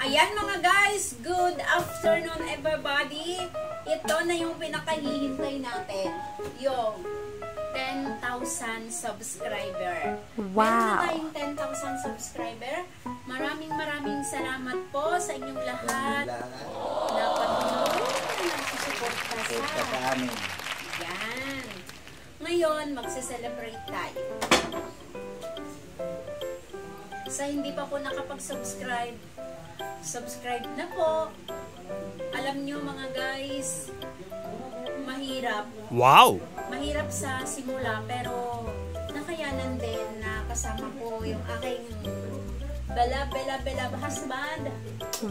Ayan mga guys, good afternoon everybody. Ito na yung pinakahihintay natin, yung 10,000 subscriber. Wow! Meron na tayong 10,000 subscriber. Maraming salamat po sa inyong lahat na patuloy na nagsusuporta sa amin. Yan. Ngayon, magse-celebrate tayo. Sa hindi pa po nakapag-subscribe, subscribe na po. Alam nyo mga guys, mahirap. Wow! Mahirap sa simula pero nakayanan din na kasama po yung aking bela husband.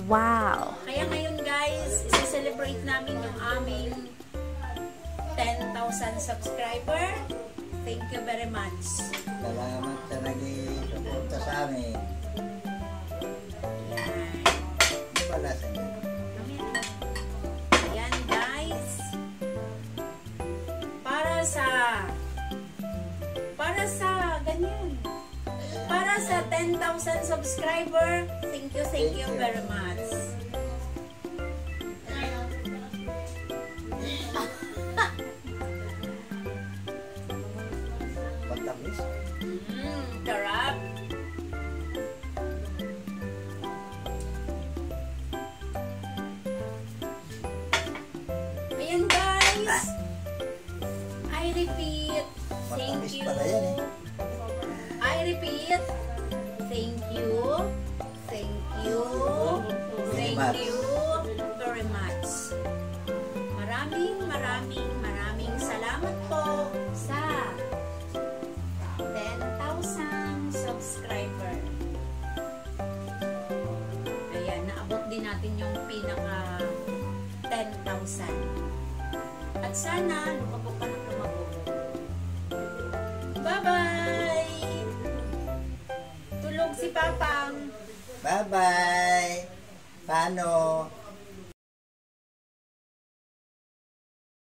Wow! Kaya ngayon guys, isi-celebrate namin yung aming 10,000 subscriber. Thank you very much. Salamat sa nag-suporta sa amin. Yan. Wala sa inyo. Yan guys. Para sa 10,000 subscriber, thank you very much. Pagtamis. Sarap. Ayan guys. I repeat, thank Matamis you. pala yan eh. I repeat, thank you very much. Maraming salamat po sa 10,000 subscriber. Ayan, naabot din natin yung pinaka 10,000. At sana, lumabog pa ng lumabog. Bye-bye! Tulog si Papang. Bye-bye! Paano?